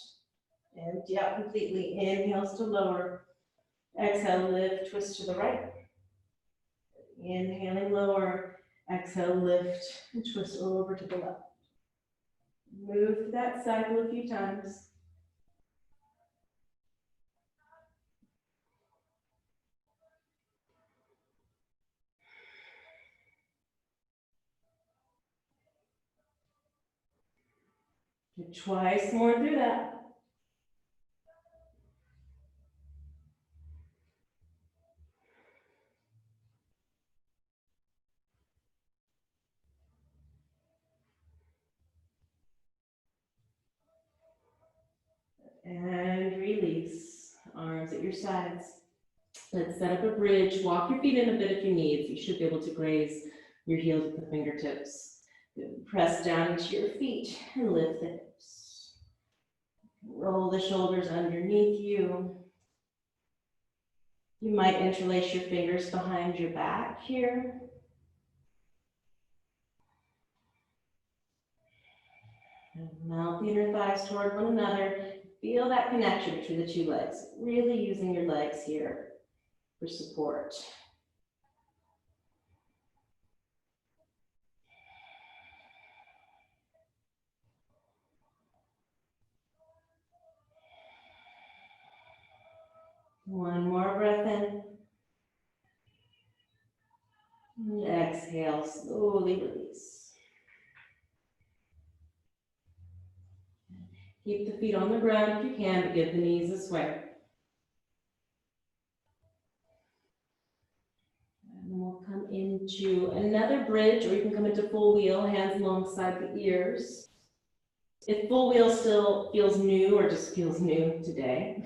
Empty out completely. Inhales to lower. Exhale, lift, twist to the right. Inhaling, lower. Exhale, lift, and twist over to the left. Move that cycle a few times. Do twice more through that. And release. Arms at your sides. Let's set up a bridge. Walk your feet in a bit if you need. So you should be able to graze your heels with the fingertips. Good. Press down into your feet and lift the hips. Roll the shoulders underneath you. You might interlace your fingers behind your back here. And melt the inner thighs toward one another. Feel that connection between the two legs. Really using your legs here for support. One more breath in. slowly release. Keep the feet on the ground if you can, but give the knees a sway. And then we'll come into another bridge, or you can come into full wheel, hands alongside the ears. If full wheel still feels new or just feels new today,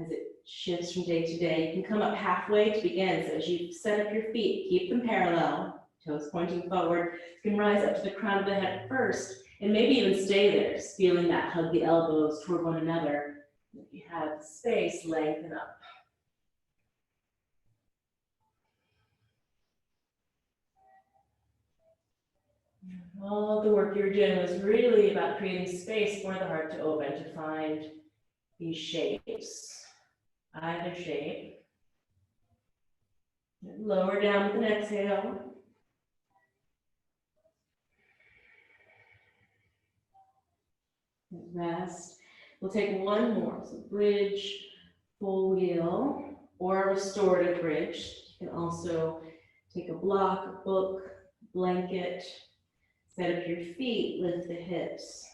as it shifts from day to day, you can come up halfway to begin. So as you set up your feet, keep them parallel, toes pointing forward. You can rise up to the crown of the head first, and maybe even stay there, just feeling that, hug the elbows toward one another. If you have space, lengthen up. All the work you're doing was really about creating space for the heart to open, to find these shapes, either shape. Lower down with an exhale. Rest. We'll take one more. So bridge, full wheel, or a restorative bridge. You can also take a block, a book, blanket, set up your feet, lift the hips.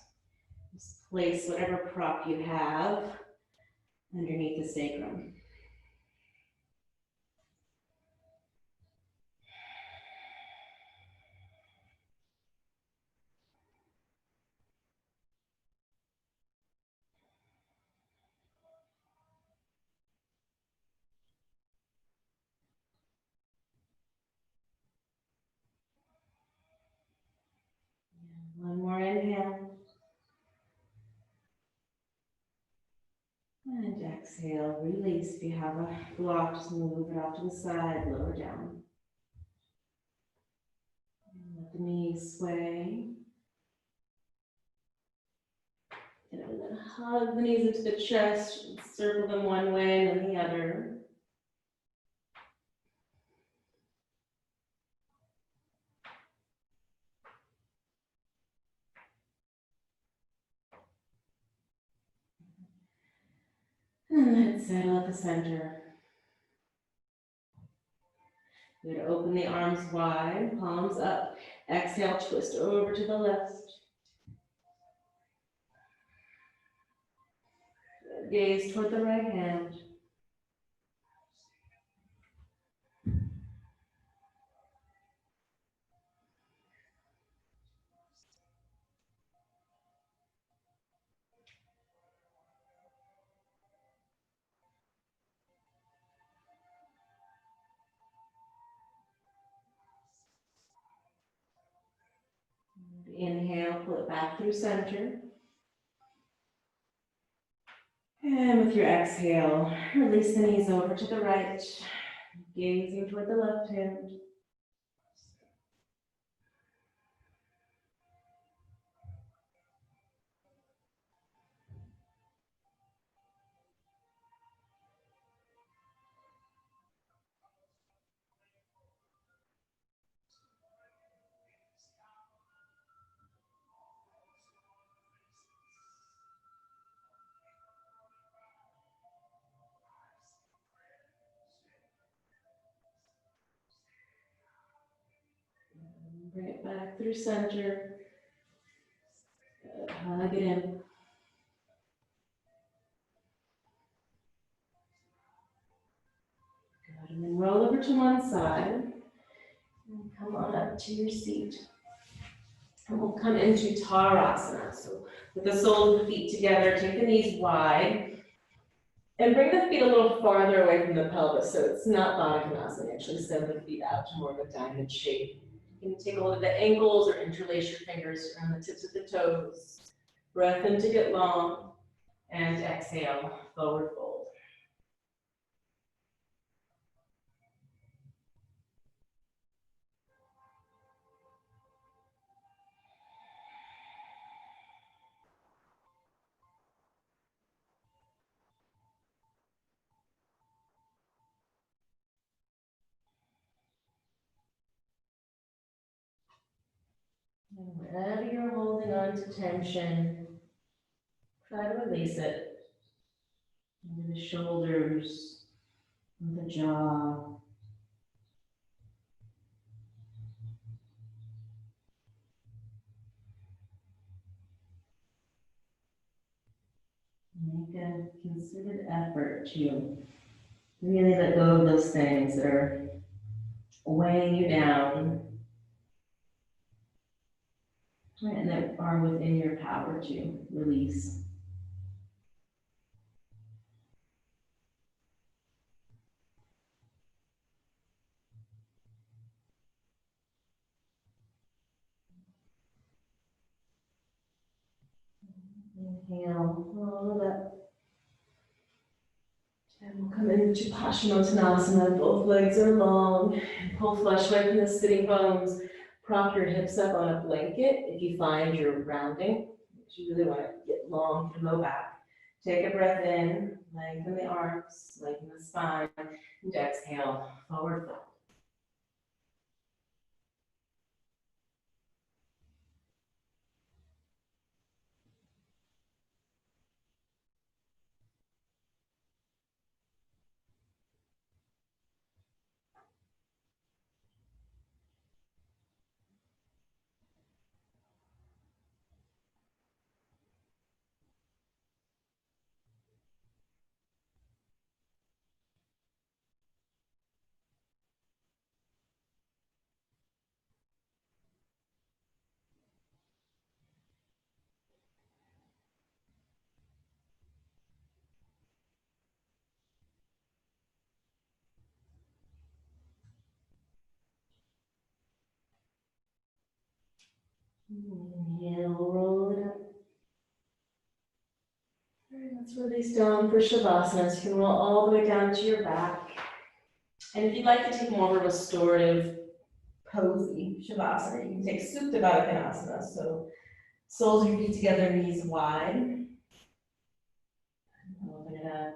Just place whatever prop you have underneath the sacrum. One more inhale. And exhale, release. If you have a block, just move it off to the side, lower down. And let the knees sway. And then hug the knees into the chest, circle them one way and then the other. And then settle at the center. You're going to open the arms wide, palms up. Exhale, twist over to the left. Gaze toward the right hand. Inhale, pull it back through center. And with your exhale, release the knees over to the right, gazing toward the left hand. Bring it back through center. Good. Hug it in. Good. And then roll over to one side. And come on up to your seat. And we'll come into Tadasana. So with the soles of the feet together, take the knees wide. And bring the feet a little farther away from the pelvis. So it's not Baddha Konasana. Actually send the feet out to more of a diamond shape. You can take a hold of the ankles or interlace your fingers around the tips of the toes. Breath in to get long. And exhale, forward fold. And wherever you're holding on to tension, try to release it. Into the shoulders, the jaw. Make a concerted effort to really let go of those things that are weighing you down, right, and that are within your power to release. Inhale, roll it up. And we'll come into Paschimottanasana. Both legs are long. Pull flush away from the sitting bones. Prop your hips up on a blanket if you find you're rounding. You really want to get long through low back. Take a breath in, lengthen the arms, lengthen the spine, and exhale, forward fold. Inhale, roll it up. All right, let's release down for Shavasana. So you can roll all the way down to your back. And if you'd like to take more of a restorative, cozy Shavasana, you can take Supta Baddha Konasana. So soles of your feet together, knees wide. Open it up.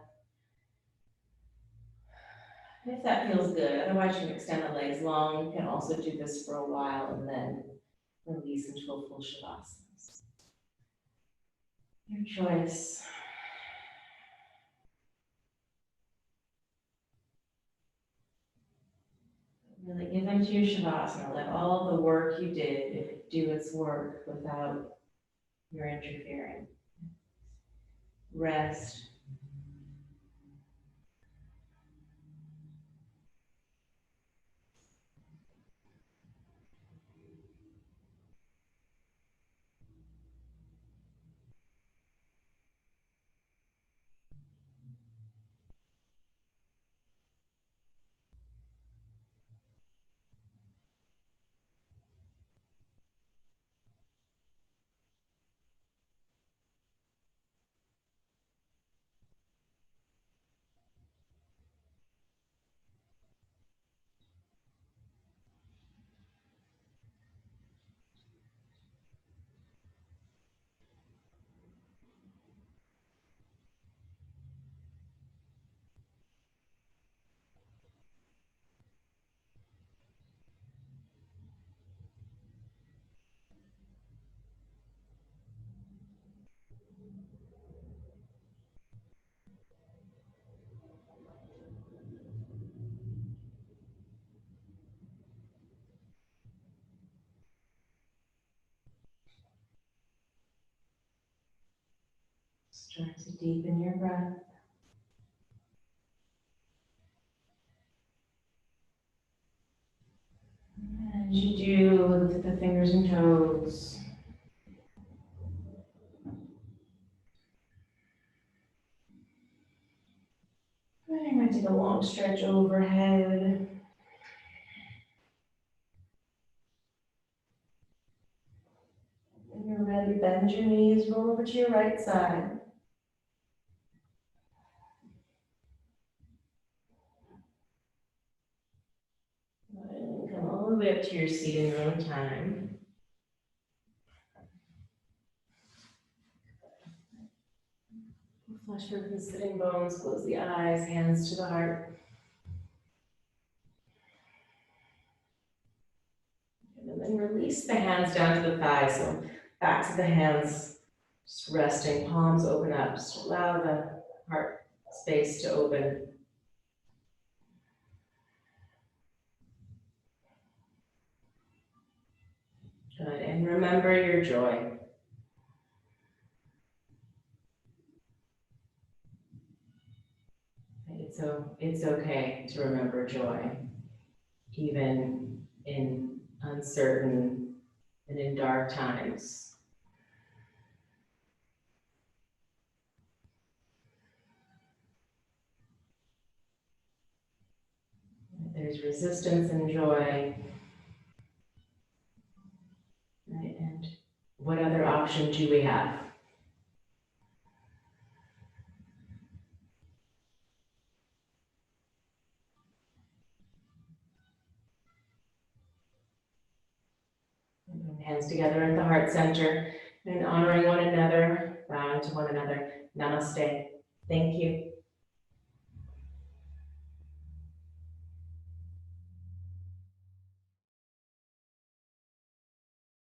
If that feels good, otherwise you can extend the legs long. You can also do this for a while and then release into a full Shavasana. Your choice. Really give into your Shavasana. Let all the work you did do its work without your interfering. Rest. Start to deepen your breath. And you do, look at the fingers and toes. And you might take a long stretch overhead. When you're ready, bend your knees, roll over to your right side. And come all the way up to your seat in your own time. Flush over the sitting bones, close the eyes, hands to the heart. And then release the hands down to the thighs, so back to the hands, just resting, palms open up, just allow the heart space to open. Good, and remember your joy. It's okay to remember joy, even in uncertain and in dark times. There's resistance and joy. Right? And what other option do we have? Hands together at the heart center and honoring one another, bowing to one another. Namaste. Thank you.